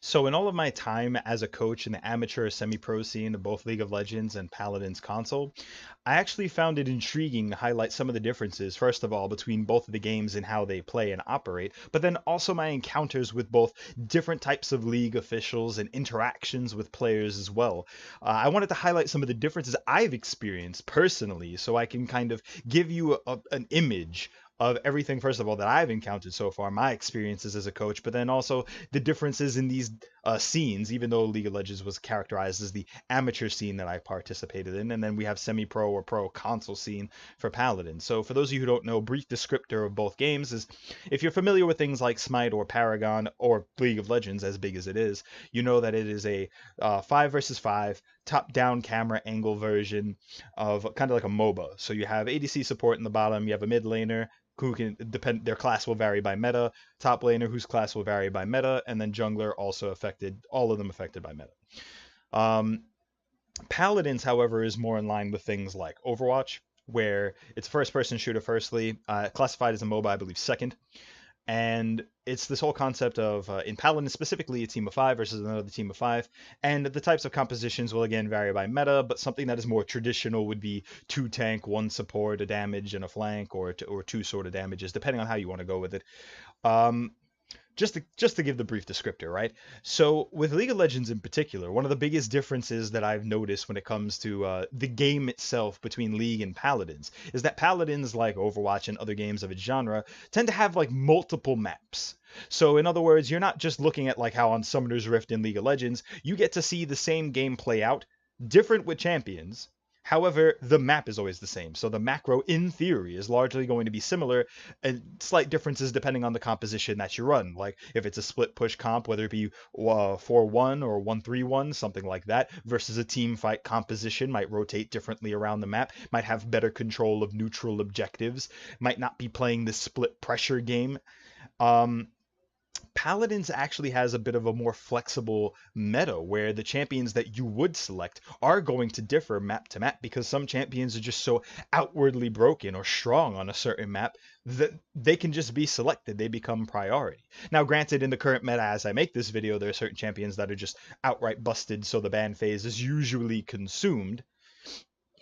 So in all of my time as a coach in the amateur semi-pro scene of both League of Legends and Paladins Console, I actually found it intriguing to highlight some of the differences, first of all, between both of the games and how they play and operate, but then also my encounters with both different types of league officials and interactions with players as well. I wanted to highlight some of the differences I've experienced personally so I can kind of give you an image of everything, first of all, that I've encountered so far, my experiences as a coach, but then also the differences in these scenes, even though League of Legends was characterized as the amateur scene that I participated in, and then we have semi-pro or pro console scene for Paladin. So for those of you who don't know, brief descriptor of both games is, if you're familiar with things like Smite or Paragon or League of Legends, as big as it is, you know that it is a 5 versus 5 top-down camera angle version of kind of like a MOBA. So you have ADC support in the bottom, you have a mid laner, who can depend, their class will vary by meta, top laner whose class will vary by meta, and then jungler also affected, all of them affected by meta. Um, Paladins, however, is more in line with things like Overwatch, where it's a first-person shooter firstly, classified as a MOBA, I believe, second. And it's this whole concept of, in Paladin specifically, a team of 5 versus another team of 5. And the types of compositions will again vary by meta, but something that is more traditional would be 2 tank, 1 support, a damage, and a flank, or two sort of damages, depending on how you want to go with it. Um, just to give the brief descriptor, right? So with League of Legends in particular, one of the biggest differences that I've noticed when it comes to the game itself between League and Paladins is that Paladins, like Overwatch and other games of its genre, tend to have like multiple maps. So in other words, you're not just looking at like how on Summoner's Rift in League of Legends, you get to see the same game play out, different with champions. However, the map is always the same, so the macro, in theory, is largely going to be similar, and slight differences depending on the composition that you run. Like, if it's a split push comp, whether it be 4-1 or 1-3-1, something like that, versus a team fight composition, might rotate differently around the map, might have better control of neutral objectives, might not be playing the split pressure game. Um, Paladins actually has a bit of a more flexible meta where the champions that you would select are going to differ map to map because some champions are just so outwardly broken or strong on a certain map that they can just be selected. They become priority. Now, granted, in the current meta as I make this video, there are certain champions that are just outright busted, so the ban phase is usually consumed.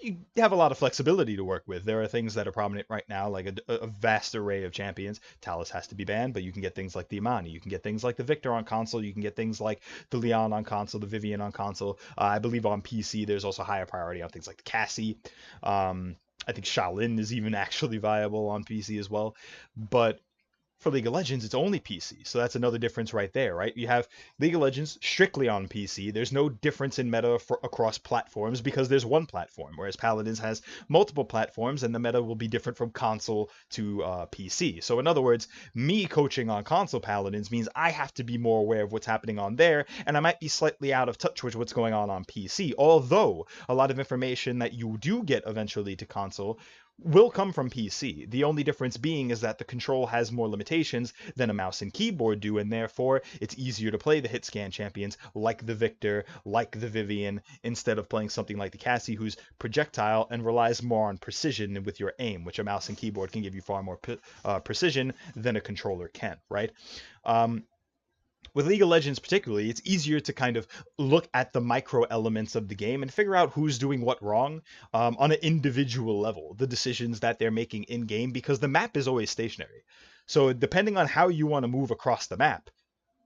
You have a lot of flexibility to work with. There are things that are prominent right now, like a vast array of champions. Talus has to be banned, but you can get things like the Imani. You can get things like the Victor on console. You can get things like the Leon on console, the Vivian on console. I believe on PC, there's also higher priority on things like the Cassie. I think Shaolin is even actually viable on PC as well. But for League of Legends, it's only PC. So that's another difference right there, right? You have League of Legends strictly on PC. There's no difference in meta across platforms because there's one platform, whereas Paladins has multiple platforms and the meta will be different from console to PC. So in other words, me coaching on console Paladins means I have to be more aware of what's happening on there, and I might be slightly out of touch with what's going on PC. Although a lot of information that you do get eventually to console will come from PC. The only difference being is that the control has more limitations than a mouse and keyboard do, and therefore it's easier to play the hit scan champions like the Victor, like the Vivian, instead of playing something like the Cassie, who's projectile and relies more on precision with your aim, which a mouse and keyboard can give you far more precision than a controller can, right? With League of Legends particularly, it's easier to kind of look at the micro elements of the game and figure out who's doing what wrong on an individual level, the decisions that they're making in game, because the map is always stationary. So depending on how you want to move across the map,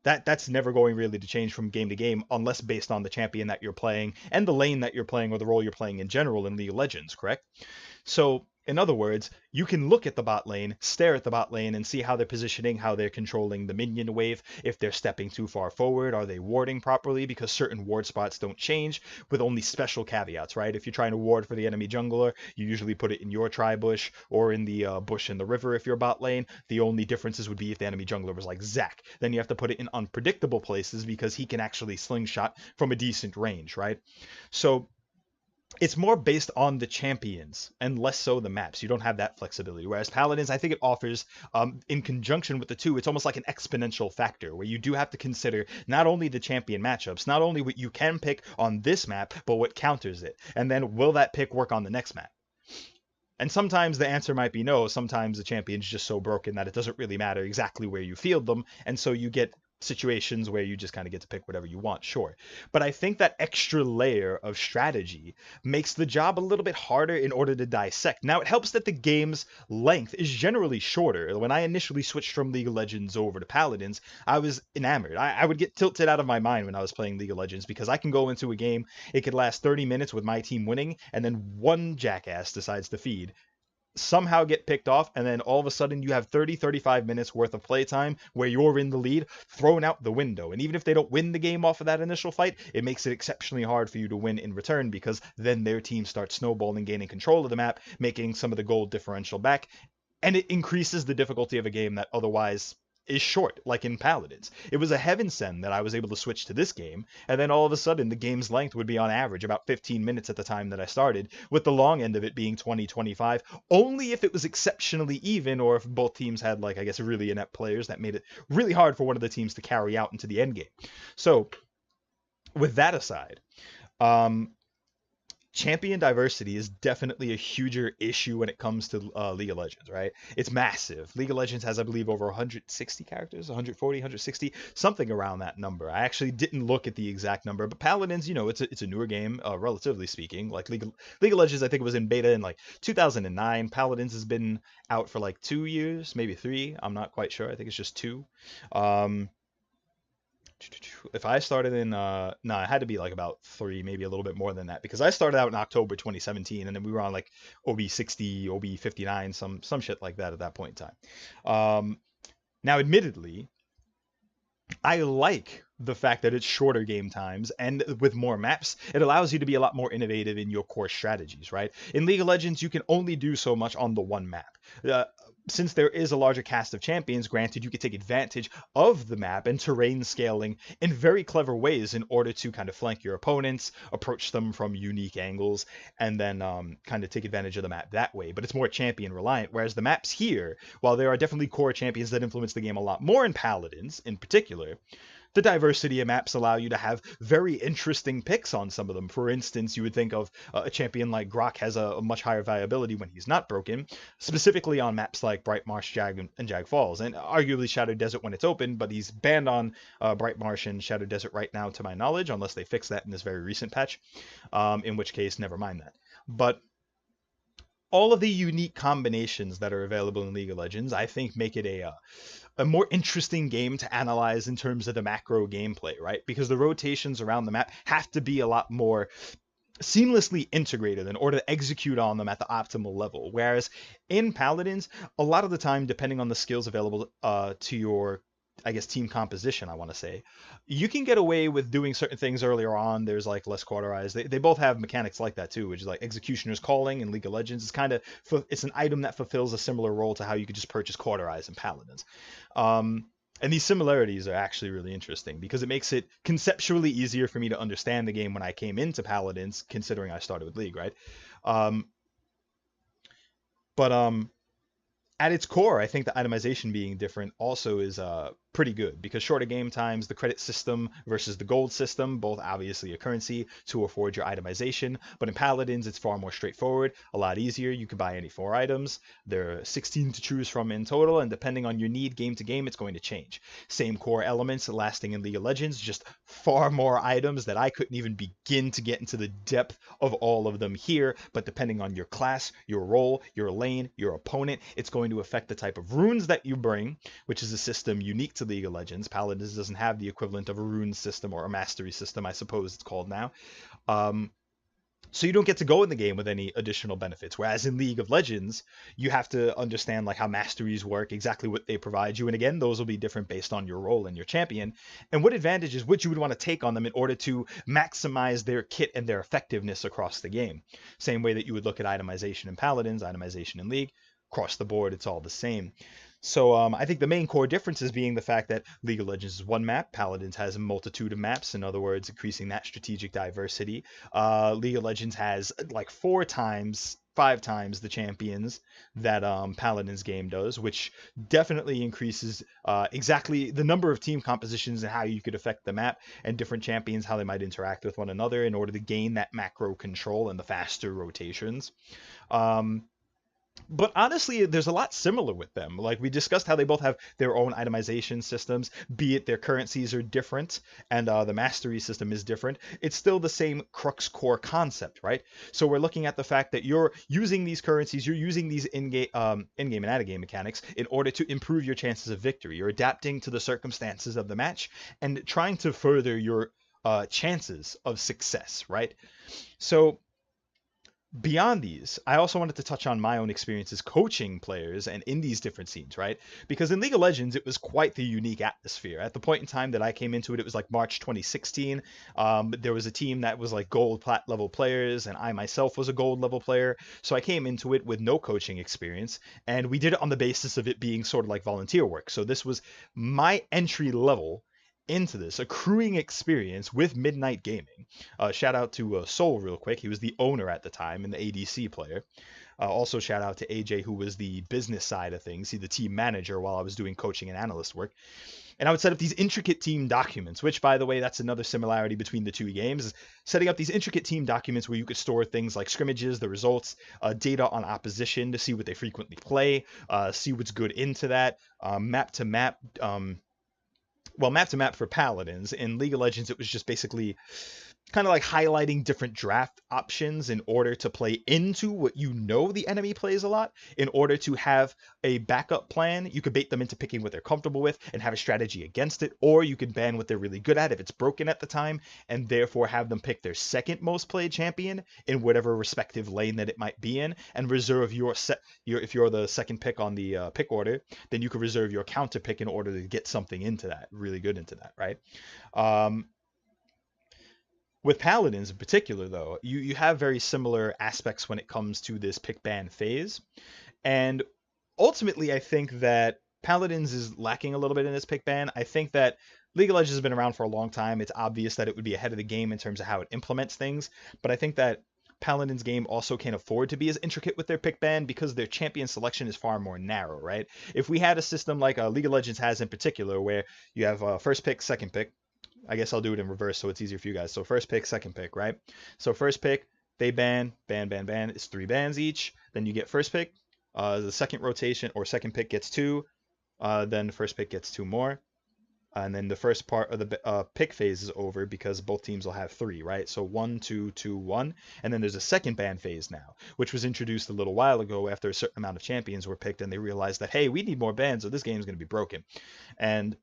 that's never going really to change from game to game unless based on the champion that you're playing and the lane that you're playing or the role you're playing in general in League of Legends, correct? So in other words, you can look at the bot lane, stare at the bot lane, and see how they're positioning, how they're controlling the minion wave, if they're stepping too far forward, are they warding properly, because certain ward spots don't change, with only special caveats, right? If you're trying to ward for the enemy jungler, you usually put it in your tri-bush, or in the bush in the river if you're bot lane. The only differences would be if the enemy jungler was like Zac. Then you have to put it in unpredictable places, because he can actually slingshot from a decent range, right? So it's more based on the champions and less so the maps. You don't have that flexibility. Whereas Paladins, I think it offers, in conjunction with the two, it's almost like an exponential factor where you do have to consider not only the champion matchups, not only what you can pick on this map, but what counters it. And then will that pick work on the next map? And sometimes the answer might be no. Sometimes the champion's just so broken that it doesn't really matter exactly where you field them. And so you get situations where you just kind of get to pick whatever you want, sure. But I think that extra layer of strategy makes the job a little bit harder in order to dissect. Now, it helps that the game's length is generally shorter. When I initially switched from League of Legends over to Paladins, I was enamored. I would get tilted out of my mind when I was playing League of Legends because I can go into a game, it could last 30 minutes with my team winning, and then one jackass decides to feed, somehow get picked off, and then all of a sudden you have 30-35 minutes worth of playtime where you're in the lead, thrown out the window. And even if they don't win the game off of that initial fight, it makes it exceptionally hard for you to win in return, because then their team starts snowballing, gaining control of the map, making some of the gold differential back, and it increases the difficulty of a game that otherwise is short, like in Paladins. It was a heaven send that I was able to switch to this game, and then all of a sudden the game's length would be on average about 15 minutes at the time that I started, with the long end of it being 20-25, only if it was exceptionally even, or if both teams had, like, I guess, really inept players that made it really hard for one of the teams to carry out into the end game. So, with that aside, champion diversity is definitely a huger issue when it comes to League of Legends, right? It's massive. League of Legends has, I believe, over 160 characters, 140, 160, something around that number. I actually didn't look at the exact number, but Paladins, you know, it's a newer game, relatively speaking. Like League of Legends, I think it was in beta in like 2009. Paladins has been out for like 2 years, maybe 3. I'm not quite sure. I think it's just 2. If I started in no, it had to be like about 3, maybe a little bit more than that, because I started out in October 2017, and then we were on like OB60, OB59, some shit like that at that point in time. Now, admittedly, I like the fact that it's shorter game times, and with more maps, it allows you to be a lot more innovative in your core strategies, right? In League of Legends, you can only do so much on the one map. Since there is a larger cast of champions, granted, you can take advantage of the map and terrain scaling in very clever ways in order to kind of flank your opponents, approach them from unique angles, and then kind of take advantage of the map that way. But it's more champion reliant, whereas the maps here, while there are definitely core champions that influence the game a lot more in Paladins in particular, the diversity of maps allow you to have very interesting picks on some of them. For instance, you would think of a champion like Grok has a much higher viability when he's not broken, specifically on maps like Bright Marsh, Jag, and Jag Falls, and arguably Shadow Desert when it's open, but he's banned on Bright Marsh and Shadow Desert right now, to my knowledge, unless they fix that in this very recent patch, in which case, never mind that. But all of the unique combinations that are available in League of Legends, I think, make it a more interesting game to analyze in terms of the macro gameplay, right? Because the rotations around the map have to be a lot more seamlessly integrated in order to execute on them at the optimal level. Whereas in Paladins, a lot of the time, depending on the skills available to your, I guess, team composition, I want to say, you can get away with doing certain things earlier on. There's like less cauterize. They both have mechanics like that too, which is like Executioner's Calling in League of Legends. It's kind of, it's an item that fulfills a similar role to how you could just purchase cauterize in Paladins. And these similarities are actually really interesting because it makes it conceptually easier for me to understand the game when I came into Paladins, considering I started with League, right? But at its core, I think the itemization being different also is pretty good, because shorter game times, the credit system versus the gold system, both obviously a currency to afford your itemization, but in Paladins it's far more straightforward, a lot easier. You can buy any 4 items. There are 16 to choose from in total, and depending on your need game to game, it's going to change. Same core elements lasting in League of Legends, just far more items that I couldn't even begin to get into the depth of all of them here, but depending on your class, your role, your lane, your opponent, it's going to affect the type of runes that you bring, which is a system unique to League of Legends. Paladins doesn't have the equivalent of a rune system, or a mastery system, I suppose it's called now. So you don't get to go in the game with any additional benefits. Whereas in League of Legends, you have to understand like how masteries work, exactly what they provide you. And again, those will be different based on your role and your champion, and what advantages which you would want to take on them in order to maximize their kit and their effectiveness across the game. Same way that you would look at itemization in Paladins, itemization in League. Across the board, it's all the same. So I think the main core difference is being the fact that League of Legends is one map, Paladins has a multitude of maps, in other words, increasing that strategic diversity. League of Legends has like 4 times, 5 times the champions that Paladins game does, which definitely increases exactly the number of team compositions and how you could affect the map, and different champions, how they might interact with one another in order to gain that macro control and the faster rotations. But honestly, there's a lot similar with them. Like we discussed how they both have their own itemization systems, be it their currencies are different and the mastery system is different. It's still the same crux core concept, right? So we're looking at the fact that you're using these currencies, you're using these in-game and out-of-game mechanics in order to improve your chances of victory. You're adapting to the circumstances of the match and trying to further your chances of success, right? So beyond these, I also wanted to touch on my own experiences coaching players and in these different scenes, right? Because in League of Legends, it was quite the unique atmosphere. At the point in time that I came into it, it was like March 2016. There was a team that was like gold plat level players, and I myself was a gold level player. So I came into it with no coaching experience, and we did it on the basis of it being sort of like volunteer work. So this was my entry level into this accruing experience with Midnight Gaming. Shout out to Soul real quick. He was the owner at the time and the ADC player. Also shout out to AJ, who was the business side of things. He's the team manager while I was doing coaching and analyst work. And I would set up these intricate team documents, which, by the way, that's another similarity between the two games, is setting up these intricate team documents where you could store things like scrimmages, the results, data on opposition to see what they frequently play, see what's good into that, map to map, well, map to map for Paladins. In League of Legends, it was just basically kind of like highlighting different draft options in order to play into what you know the enemy plays a lot, in order to have a backup plan. You could bait them into picking what they're comfortable with and have a strategy against it, or you could ban what they're really good at if it's broken at the time, and therefore have them pick their second most played champion in whatever respective lane that it might be in, and reserve your if you're the second pick on the pick order, then you could reserve your counter pick in order to get something into that, really good into that, right? With Paladins in particular, though, you have very similar aspects when it comes to this pick ban phase. And ultimately, I think that Paladins is lacking a little bit in this pick ban. I think that League of Legends has been around for a long time. It's obvious that it would be ahead of the game in terms of how it implements things. But I think that Paladins game also can't afford to be as intricate with their pick ban because their champion selection is far more narrow, right? If we had a system like League of Legends has in particular, where you have first pick, second pick, I guess I'll do it in reverse so it's easier for you guys. So first pick, second pick, right? So first pick, they ban. It's 3 bans each. Then you get first pick. The second rotation or second pick gets 2. Then the first pick gets 2 more. And then the first part of the pick phase is over because both teams will have 3, right? So 1, 2, 2, 1. And then there's a second ban phase now, which was introduced a little while ago after a certain amount of champions were picked and they realized that, hey, we need more bans or this game is going to be broken. And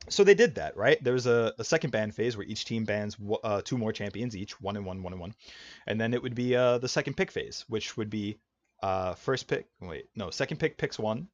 so they did that, right? There was a second ban phase where each team bans 2 more champions each, 1 and 1, 1 and 1. And then it would be the second pick phase, which would be first pick. Wait, no, second pick picks 1,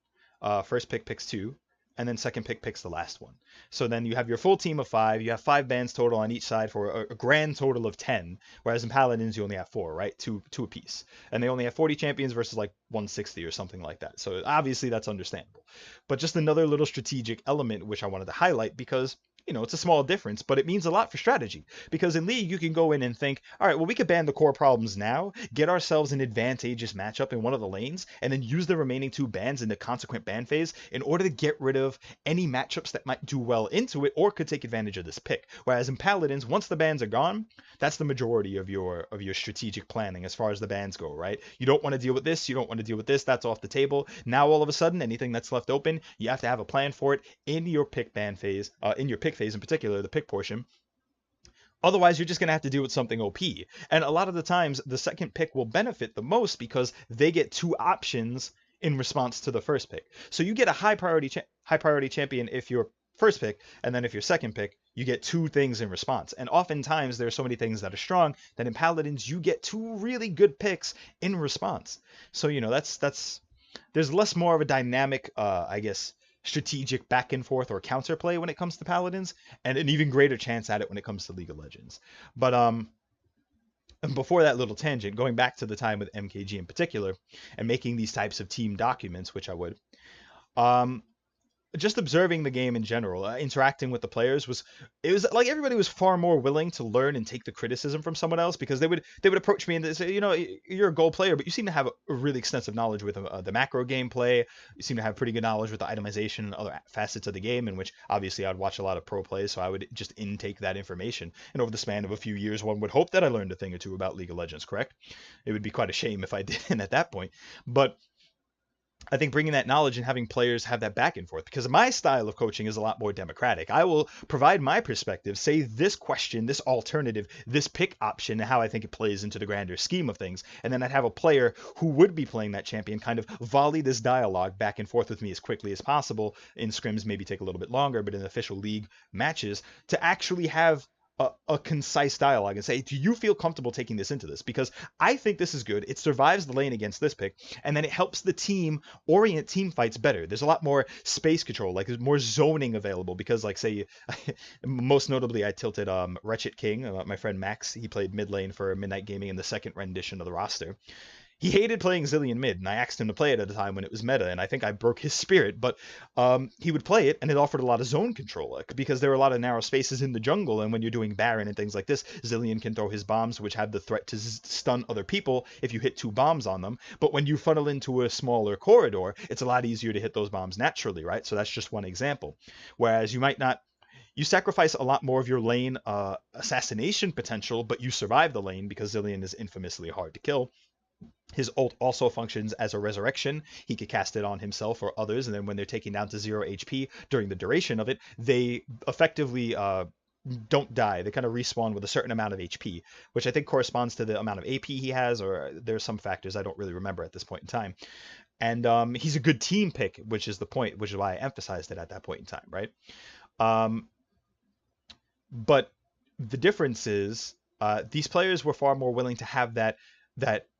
first pick picks 2, and then second pick picks the last one. So then you have your full team of 5. You have 5 bans total on each side for a grand total of 10. Whereas in Paladins, you only have 4, right? Two apiece. And they only have 40 champions versus like 160 or something like that. So obviously that's understandable. But just another little strategic element which I wanted to highlight because, you know, it's a small difference, but it means a lot for strategy. Because in League, you can go in and think, all right, well, we could ban the core problems now, get ourselves an advantageous matchup in one of the lanes, and then use the remaining 2 bans in the consequent ban phase in order to get rid of any matchups that might do well into it or could take advantage of this pick. Whereas in Paladins, once the bans are gone, that's the majority of your strategic planning as far as the bans go, right? You don't want to deal with this, you don't want to deal with this, that's off the table. Now all of a sudden, anything that's left open, you have to have a plan for it in your pick ban phase, in your pick phase in particular, the pick portion. Otherwise, you're just going to have to deal with something OP. And a lot of the times, the second pick will benefit the most because they get 2 options in response to the first pick. So you get a high priority champion if you're first pick, and then if you're second pick, you get 2 things in response. And oftentimes, there are so many things that are strong that in Paladins, you get 2 really good picks in response. So, you know, there's less more of a dynamic, I guess, strategic back and forth or counterplay when it comes to Paladins, and an even greater chance at it when it comes to League of Legends. But before that little tangent, going back to the time with MKG in particular, and making these types of team documents, which I would, just observing the game in general, interacting with the players it was like everybody was far more willing to learn and take the criticism from someone else, because they would approach me and they say, you're a goal player, but you seem to have a really extensive knowledge with the macro gameplay. You seem to have pretty good knowledge with the itemization and other facets of the game, in which obviously I'd watch a lot of pro plays, so I would just intake that information. And over the span of a few years, one would hope that I learned a thing or two about League of Legends, correct? It would be quite a shame if I didn't at that point. But I think bringing that knowledge and having players have that back and forth, because my style of coaching is a lot more democratic. I will provide my perspective, say this question, this alternative, this pick option, and how I think it plays into the grander scheme of things. And then I'd have a player who would be playing that champion kind of volley this dialogue back and forth with me as quickly as possible. In scrims, maybe take a little bit longer, but in official league matches, to actually have a concise dialogue and say, do you feel comfortable taking this into this? Because I think this is good. It survives the lane against this pick, and then it helps the team orient team fights better. There's a lot more space control, like there's more zoning available, because like say, most notably I tilted Wretched King, my friend Max. He played mid lane for Midnight Gaming in the second rendition of the roster. He hated playing Zilean mid, and I asked him to play it at a time when it was meta, and I think I broke his spirit, but he would play it, and it offered a lot of zone control, because there were a lot of narrow spaces in the jungle, and when you're doing Baron and things like this, Zilean can throw his bombs, which have the threat to stun other people if you hit 2 bombs on them, but when you funnel into a smaller corridor, it's a lot easier to hit those bombs naturally, right? So that's just one example. Whereas you sacrifice a lot more of your lane assassination potential, but you survive the lane, because Zilean is infamously hard to kill. His ult also functions as a resurrection. He could cast it on himself or others, and then when they're taken down to 0 HP during the duration of it, they effectively don't die. They kind of respawn with a certain amount of HP, which I think corresponds to the amount of AP he has, or there's some factors I don't really remember at this point in time. And he's a good team pick, which is the point, which is why I emphasized it at that point in time, right? But the difference is these players were far more willing to have that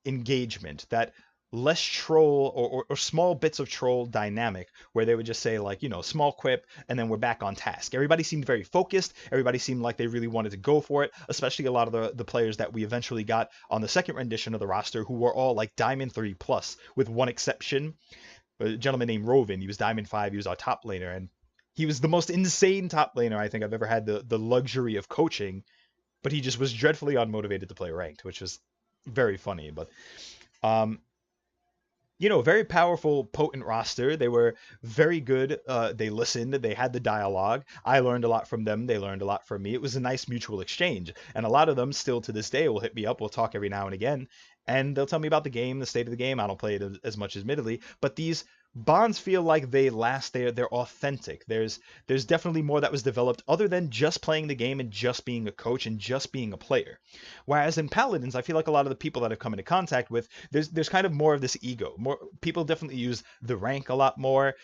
engagement, that less troll or small bits of troll dynamic, where they would just say like, small quip, and then we're back on task. Everybody seemed very focused. Everybody seemed like they really wanted to go for it, especially a lot of the players that we eventually got on the second rendition of the roster, who were all like Diamond 3 plus, with one exception. A gentleman named Rovin. He was Diamond 5. He was our top laner, and he was the most insane top laner I think I've ever had the luxury of coaching, but he just was dreadfully unmotivated to play ranked, which was very funny. But very powerful, potent roster. They were very good. They listened. They had the dialogue. I learned a lot from them. They learned a lot from me. It was a nice mutual exchange. And a lot of them still to this day will hit me up. We'll talk every now and again. And they'll tell me about the game, the state of the game. I don't play it as much, admittedly. But these bonds feel like they last. They're authentic. There's definitely more that was developed other than just playing the game and just being a coach and just being a player. Whereas in Paladins, I feel like a lot of the people that I've come into contact with, there's kind of more of this ego. More people definitely use the rank a lot more.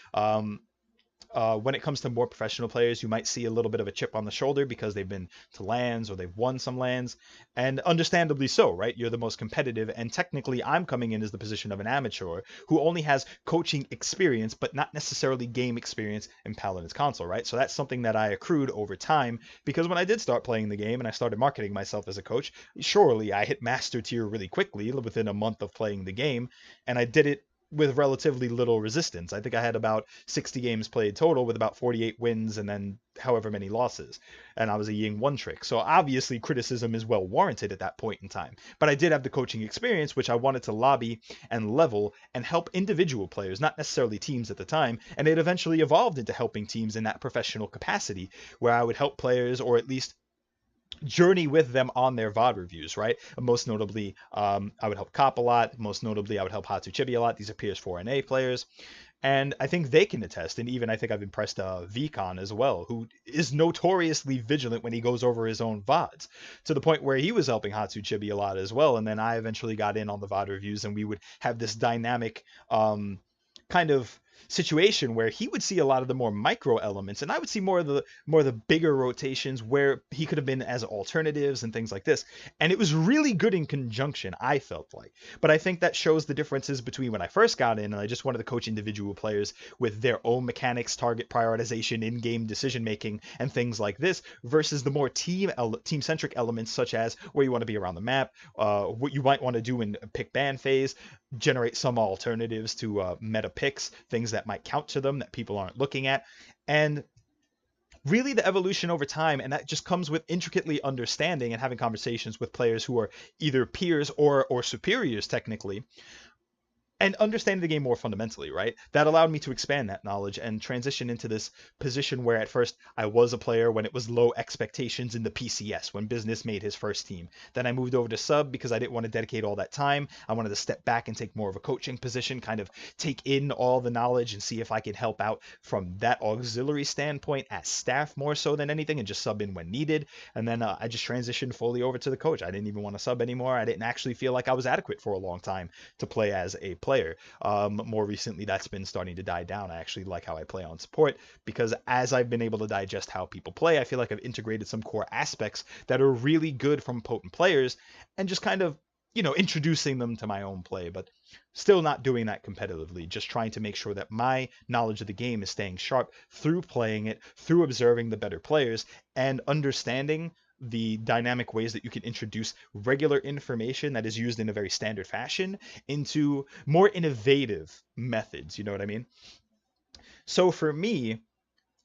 When it comes to more professional players, you might see a little bit of a chip on the shoulder because they've been to LANs or they've won some LANs, and understandably so, right? You're the most competitive, and technically I'm coming in as the position of an amateur who only has coaching experience, but not necessarily game experience in Paladins Console, right? So that's something that I accrued over time, because when I did start playing the game and I started marketing myself as a coach, surely I hit master tier really quickly within a month of playing the game, and I did it with relatively little resistance. I think I had about 60 games played total, with about 48 wins and then however many losses. And I was a Ying one trick. So obviously criticism is well warranted at that point in time. But I did have the coaching experience, which I wanted to lobby and level and help individual players, not necessarily teams at the time. And it eventually evolved into helping teams in that professional capacity, where I would help players, or at least journey with them on their VOD reviews, right? Most notably, I would help Cop a lot. Most notably, I would help Hatu Chibi a lot. These are PS4NA players. And I think they can attest, and even I think I've impressed Vcon as well, who is notoriously vigilant when he goes over his own VODs, to the point where he was helping Hatu Chibi a lot as well. And then I eventually got in on the VOD reviews, and we would have this dynamic kind of situation where he would see a lot of the more micro elements, and I would see more of the bigger rotations where he could have been as alternatives and things like this. And it was really good in conjunction, I felt like. But I think that shows the differences between when I first got in and I just wanted to coach individual players with their own mechanics, target prioritization, in-game decision making, and things like this, versus the more team-centric elements, such as where you want to be around the map, what you might want to do in pick ban phase, generate some alternatives to meta picks, things that might count to them that people aren't looking at, and really the evolution over time. And that just comes with intricately understanding and having conversations with players who are either peers or superiors technically, and understanding the game more fundamentally, right? That allowed me to expand that knowledge and transition into this position where at first I was a player when it was low expectations in the PCS, when Business made his first team. Then I moved over to sub because I didn't want to dedicate all that time. I wanted to step back and take more of a coaching position, kind of take in all the knowledge and see if I could help out from that auxiliary standpoint as staff more so than anything, and just sub in when needed. And then I just transitioned fully over to the coach. I didn't even want to sub anymore. I didn't actually feel like I was adequate for a long time to play as a player. More recently, that's been starting to die down. I actually like how I play on support because as I've been able to digest how people play, I feel like I've integrated some core aspects that are really good from potent players and just kind of, introducing them to my own play, but still not doing that competitively, just trying to make sure that my knowledge of the game is staying sharp through playing it, through observing the better players, and understanding the dynamic ways that you can introduce regular information that is used in a very standard fashion into more innovative methods. You know what I mean? So for me,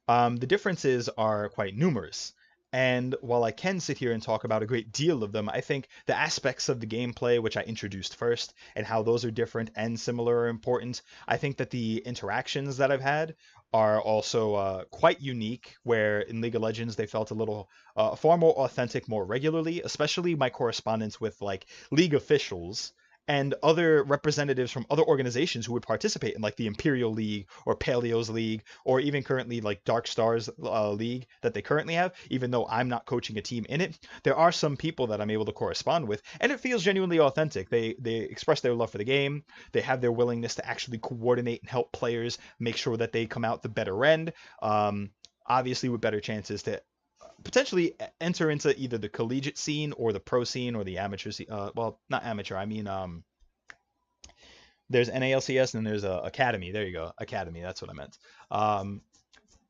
the differences are quite numerous. And while I can sit here and talk about a great deal of them, I think the aspects of the gameplay, which I introduced first, and how those are different and similar are important. I think that the interactions that I've had are also quite unique, where in League of Legends they felt a little far more authentic more regularly, especially my correspondence with like League officials and other representatives from other organizations who would participate in like the Imperial League or Paleo's League, or even currently like Dark Stars League that they currently have. Even though I'm not coaching a team in it, there are some people that I'm able to correspond with, and it feels genuinely authentic. They express their love for the game. They have their willingness to actually coordinate and help players make sure that they come out the better end. Obviously, with better chances to potentially enter into either the collegiate scene or the pro scene or the amateur scene. Well, not amateur. I mean, there's NALCS and there's a academy. There you go, academy. That's what I meant.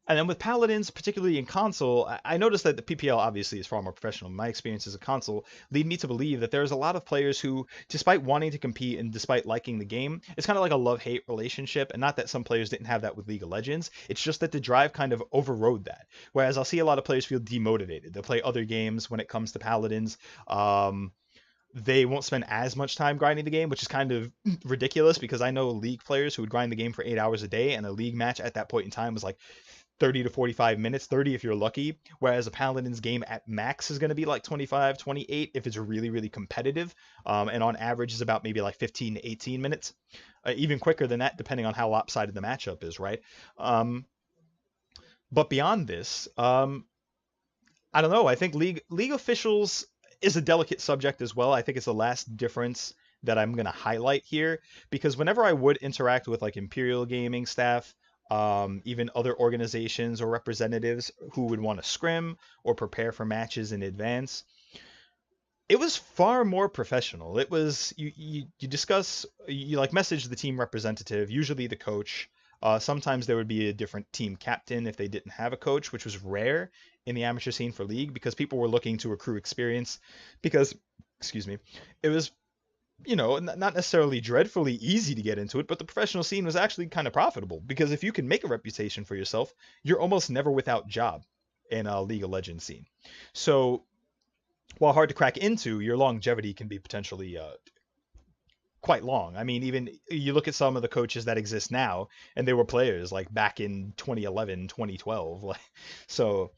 And then with Paladins, particularly in console, I noticed that the PPL obviously is far more professional. My experience as a console lead me to believe that there's a lot of players who, despite wanting to compete and despite liking the game, it's kind of like a love-hate relationship. And not that some players didn't have that with League of Legends. It's just that the drive kind of overrode that. Whereas I'll see a lot of players feel demotivated. They'll play other games when it comes to Paladins. They won't spend as much time grinding the game, which is kind of ridiculous because I know League players who would grind the game for 8 hours a day, and a League match at that point in time was like 30 to 45 minutes, 30 if you're lucky, whereas a Paladins game at max is going to be like 25, 28 if it's really, really competitive, and on average is about maybe like 15 to 18 minutes, even quicker than that depending on how lopsided the matchup is, right? But beyond this, I don't know, I think League officials is a delicate subject as well. I think it's the last difference that I'm going to highlight here, because whenever I would interact with like Imperial Gaming staff, even other organizations or representatives who would want to scrim or prepare for matches in advance, it was far more professional. It was you discuss, you like message the team representative, usually the coach. Sometimes there would be a different team captain if they didn't have a coach, which was rare in the amateur scene for League because people were looking to accrue experience. Because, excuse me, it was, not necessarily dreadfully easy to get into it, but the professional scene was actually kind of profitable because if you can make a reputation for yourself, you're almost never without job in a League of Legends scene. So while hard to crack into, your longevity can be potentially quite long. I mean, even you look at some of the coaches that exist now, and they were players like back in 2011, 2012. So,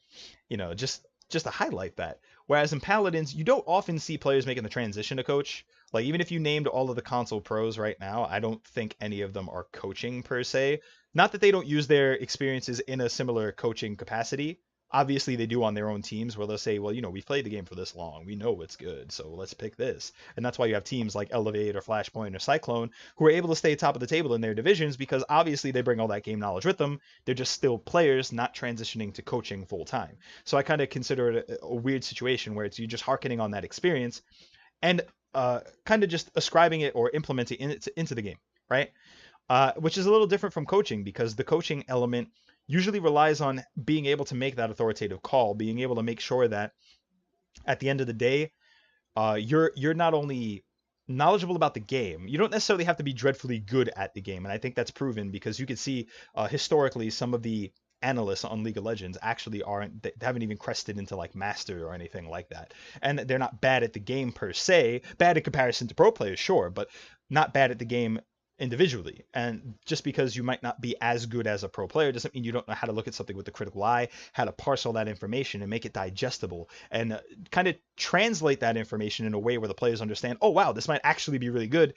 just to highlight that. Whereas in Paladins, you don't often see players making the transition to coach. Like, even if you named all of the console pros right now, I don't think any of them are coaching per se. Not that they don't use their experiences in a similar coaching capacity. Obviously, they do on their own teams where they'll say, well, we've played the game for this long. We know what's good, so let's pick this. And that's why you have teams like Elevate or Flashpoint or Cyclone who are able to stay top of the table in their divisions because obviously they bring all that game knowledge with them. They're just still players, not transitioning to coaching full time. So I kind of consider it a weird situation where it's you just hearkening on that experience and kind of just ascribing it or implementing it into the game, right? Which is a little different from coaching because the coaching element usually relies on being able to make that authoritative call, being able to make sure that at the end of the day, you're not only knowledgeable about the game. You don't necessarily have to be dreadfully good at the game, and I think that's proven because you can see historically some of the analysts on League of Legends actually aren't, they haven't even crested into like master or anything like that, and they're not bad at the game per se, bad in comparison to pro players, sure, but not bad at the game individually. And just because you might not be as good as a pro player doesn't mean you don't know how to look at something with the critical eye, how to parse all that information and make it digestible, and kind of translate that information in a way where the players understand, oh wow, this might actually be really good,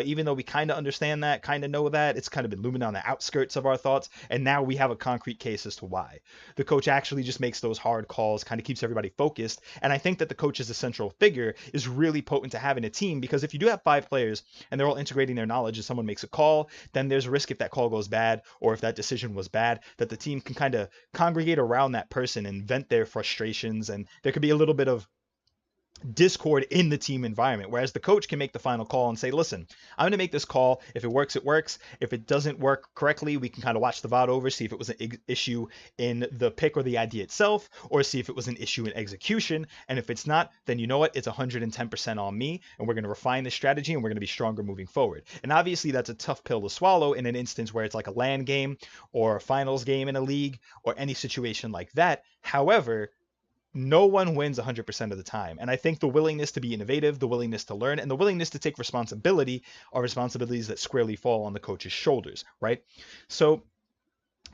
even though we kind of understand that, kind of know that, it's kind of been looming on the outskirts of our thoughts, and now we have a concrete case as to why. The coach actually just makes those hard calls, kind of keeps everybody focused, and I think that the coach as a central figure is really potent to have in a team, because if you do have 5 players and they're all integrating their knowledge and someone makes a call, then there's a risk if that call goes bad or if that decision was bad, that the team can kind of congregate around that person and vent their frustrations, and there could be a little bit of discord in the team environment, whereas the coach can make the final call and say, listen, I'm going to make this call. If it works, it works. If it doesn't work correctly, we can kind of watch the VOD over, see if it was an issue in the pick or the idea itself, or see if it was an issue in execution. And if it's not, then you know what, it's 110% on me, and we're going to refine the strategy and we're going to be stronger moving forward. And obviously that's a tough pill to swallow in an instance where it's like a LAN game or a finals game in a league or any situation like that. However, no one wins 100% of the time. And I think the willingness to be innovative, the willingness to learn, and the willingness to take responsibility are responsibilities that squarely fall on the coach's shoulders, right? So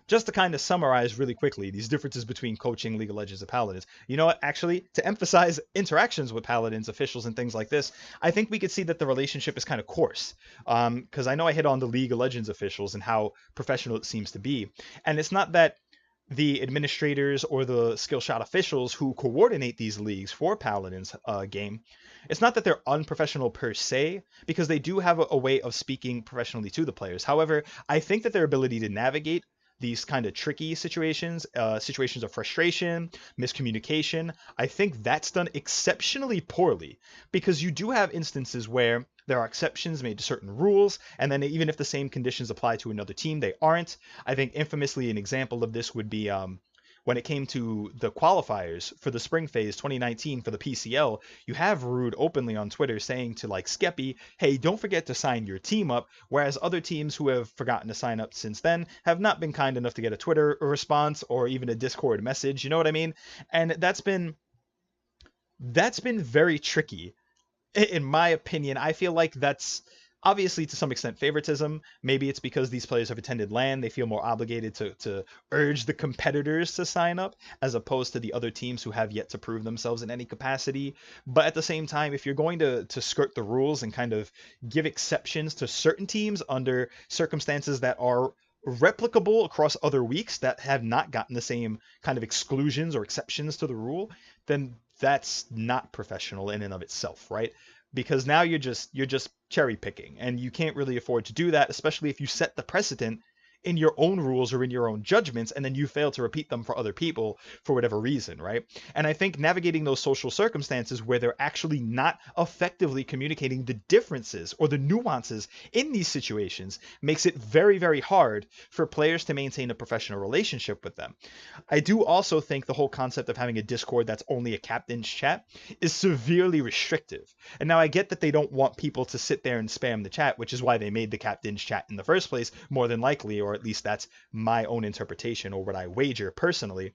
just to kind of summarize really quickly these differences between coaching League of Legends and Paladins, you know what, actually, to emphasize interactions with Paladins, officials, and things like this, I think we could see that the relationship is kind of coarse. Because I know I hit on the League of Legends officials and how professional it seems to be. And it's not that the administrators or the skill shot officials who coordinate these leagues for Paladins game, it's not that they're unprofessional per se, because they do have a way of speaking professionally to the players. However, I think that their ability to navigate these kind of tricky situations, situations of frustration, miscommunication, I think that's done exceptionally poorly, because you do have instances where there are exceptions made to certain rules, and then even if the same conditions apply to another team, they aren't. I think infamously an example of this would be when it came to the qualifiers for the spring phase 2019 for the PCL, you have Rude openly on Twitter saying to like Skeppy, hey, don't forget to sign your team up, whereas other teams who have forgotten to sign up since then have not been kind enough to get a Twitter response or even a Discord message, you know what I mean? And that's been very tricky. In my opinion, I feel like that's obviously to some extent favoritism. Maybe it's because these players have attended LAN, they feel more obligated to urge the competitors to sign up as opposed to the other teams who have yet to prove themselves in any capacity. But at the same time, if you're going to skirt the rules and kind of give exceptions to certain teams under circumstances that are replicable across other weeks that have not gotten the same kind of exclusions or exceptions to the rule, then that's not professional in and of itself, right? Because now you're just cherry picking, and you can't really afford to do that, especially if you set the precedent in your own rules or in your own judgments, and then you fail to repeat them for other people for whatever reason, right? And I think navigating those social circumstances where they're actually not effectively communicating the differences or the nuances in these situations makes it very, very hard for players to maintain a professional relationship with them. I do also think the whole concept of having a Discord that's only a captain's chat is severely restrictive. And now I get that they don't want people to sit there and spam the chat, which is why they made the captain's chat in the first place, more than likely, or at least that's my own interpretation or what I wager personally.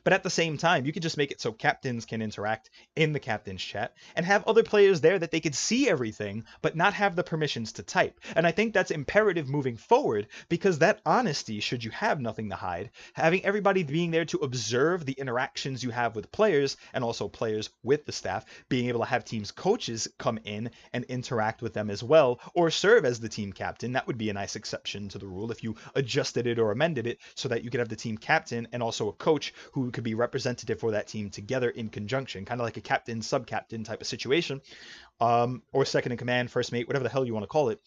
But at the same time, you could just make it so captains can interact in the captain's chat and have other players there that they could see everything, but not have the permissions to type. And I think that's imperative moving forward, because that honesty, should you have nothing to hide, having everybody being there to observe the interactions you have with players and also players with the staff, being able to have teams coaches come in and interact with them as well, or serve as the team captain. That would be a nice exception to the rule if you adjusted it or amended it so that you could have the team captain and also a coach who could be representative for that team together in conjunction, kind of like a captain sub-captain type of situation, or second in command, first mate, whatever the hell you want to call it.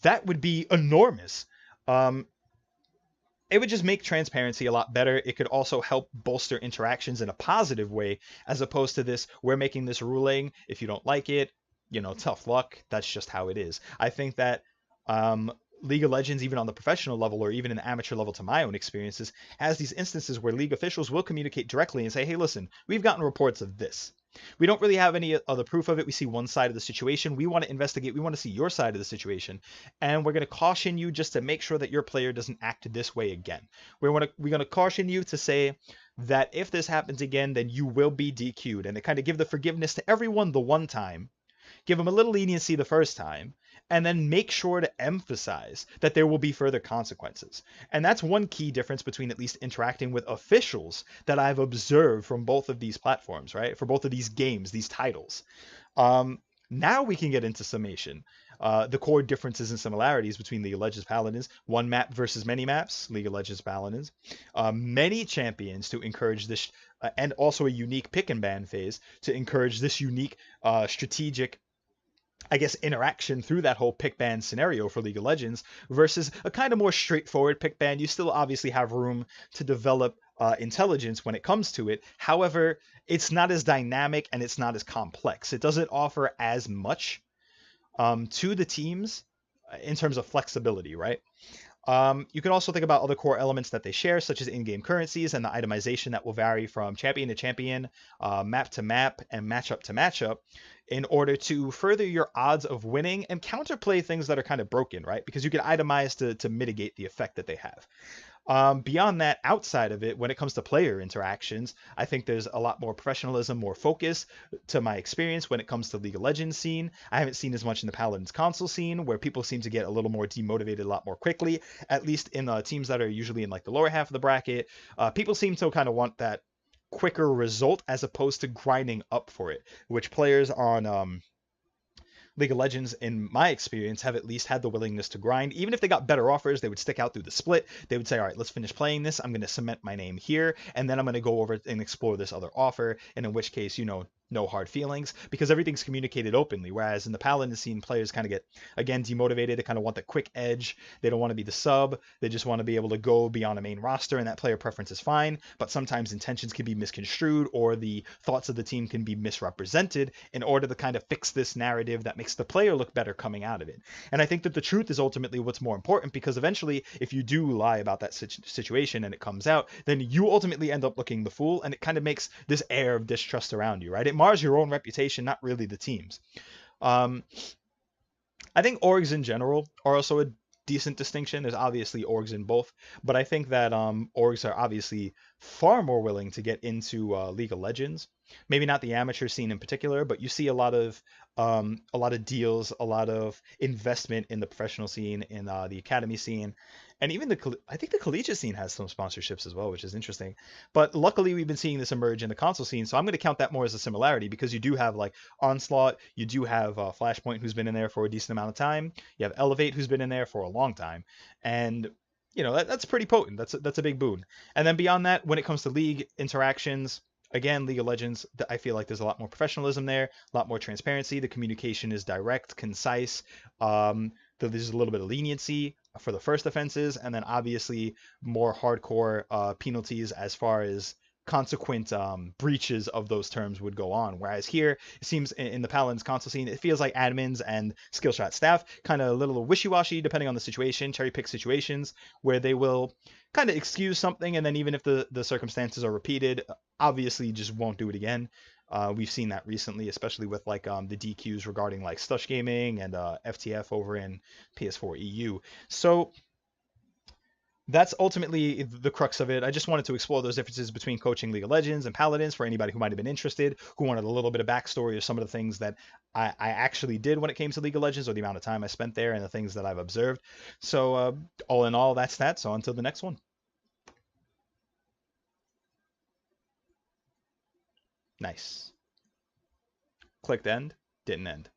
That would be enormous. It would just make transparency a lot better. It could also help bolster interactions in a positive way, as opposed to this, we're making this ruling, if you don't like it, you know, tough luck, that's just how it is. I think that League of Legends, even on the professional level or even an amateur level to my own experiences, has these instances where league officials will communicate directly and say, hey, listen, we've gotten reports of this. We don't really have any other proof of it. We see one side of the situation. We want to investigate. We want to see your side of the situation. And we're going to caution you just to make sure that your player doesn't act this way again. We're going to caution you to say that if this happens again, then you will be DQ'd. And to kind of give the forgiveness to everyone the one time, give them a little leniency the first time, and then make sure to emphasize that there will be further consequences. And that's one key difference between at least interacting with officials that I've observed from both of these platforms, right? For both of these games, these titles. Now we can get into summation. The core differences and similarities between League of Legends Paladins: one map versus many maps, League of Legends Paladins, many champions to encourage this, and also a unique pick and ban phase to encourage this unique strategic, I guess, interaction through that whole pick ban scenario for League of Legends, versus a kind of more straightforward pick ban. You still obviously have room to develop intelligence when it comes to it. However, it's not as dynamic and it's not as complex. It doesn't offer as much to the teams in terms of flexibility, right? You can also think about other core elements that they share, such as in-game currencies and the itemization that will vary from champion to champion, map to map, and matchup to matchup, in order to further your odds of winning and counterplay things that are kind of broken, right? Because you can itemize to mitigate the effect that they have. Beyond that, outside of it, when it comes to player interactions, I think there's a lot more professionalism, more focus to my experience when it comes to League of Legends scene. I haven't seen as much in the Paladins console scene, where people seem to get a little more demotivated a lot more quickly, at least in teams that are usually in like the lower half of the bracket. People seem to kind of want that quicker result as opposed to grinding up for it, which players on League of Legends, in my experience, have at least had the willingness to grind. Even if they got better offers, they would stick out through the split. They would say, all right, let's finish playing this. I'm going to cement my name here, and then I'm going to go over and explore this other offer, and in which case, no hard feelings, because everything's communicated openly. Whereas in the Paladin scene, players kind of get, again, demotivated. They kind of want the quick edge. They don't want to be the sub. They just want to be able to go beyond a main roster, and that player preference is fine. But sometimes intentions can be misconstrued, or the thoughts of the team can be misrepresented in order to kind of fix this narrative that makes the player look better coming out of it. And I think that the truth is ultimately what's more important, because eventually, if you do lie about that situation and it comes out, then you ultimately end up looking the fool, and it kind of makes this air of distrust around you, right? It mars your own reputation, not really the team's. I think orgs in general are also a decent distinction. There's obviously orgs in both, but I think that orgs are obviously far more willing to get into League of Legends. Maybe not the amateur scene in particular, but you see a lot of deals, a lot of investment in the professional scene, in the academy scene, and even I think the collegiate scene has some sponsorships as well, which is interesting. But luckily, we've been seeing this emerge in the console scene, so I'm going to count that more as a similarity, because you do have like Onslaught, you do have Flashpoint, who's been in there for a decent amount of time, you have Elevate, who's been in there for a long time, and that's pretty potent. That's a big boon. And then beyond that, when it comes to league interactions, again, League of Legends, I feel like there's a lot more professionalism there, a lot more transparency. The communication is direct, concise. There's a little bit of leniency for the first offenses, and then obviously more hardcore penalties as far as consequent breaches of those terms would go on. Whereas here, it seems in the Paladins console scene, it feels like admins and skill shot staff kind of a little wishy-washy depending on the situation, cherry pick situations where they will kind of excuse something, and then even if the circumstances are repeated, obviously just won't do it again. We've seen that recently, especially with like the DQs regarding like Stush Gaming and FTF over in PS4 EU. So that's ultimately the crux of it. I just wanted to explore those differences between coaching League of Legends and Paladins for anybody who might have been interested, who wanted a little bit of backstory or some of the things that I actually did when it came to League of Legends, or the amount of time I spent there and the things that I've observed. So all in all, that's that. So until the next one. Nice. Clicked end, didn't end.